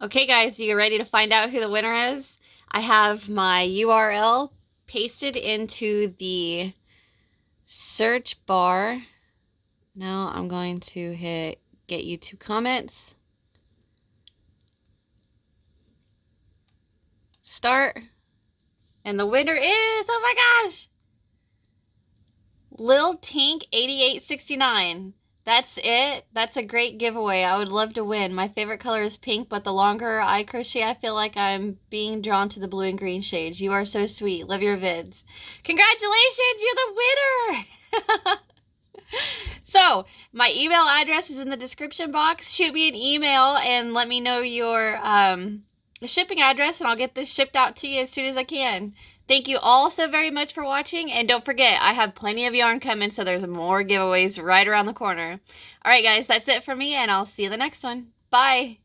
Okay, guys, you ready to find out who the winner is? I have my URL pasted into the search bar. Now I'm going to hit get YouTube comments. Start. And the winner is, oh my gosh, Lil Tink 8869. That's it. That's a great giveaway. I would love to win. My favorite color is pink, but the longer I crochet, I feel like I'm being drawn to the blue and green shades. You are so sweet. Love your vids. Congratulations, you're the winner. So, my email address is in the description box. Shoot me an email and let me know your shipping address, and I'll get this shipped out to you as soon as I can. Thank you all so very much for watching, and don't forget, I have plenty of yarn coming, so there's more giveaways right around the corner. All right, guys, that's it for me, and I'll see you in the next one. Bye!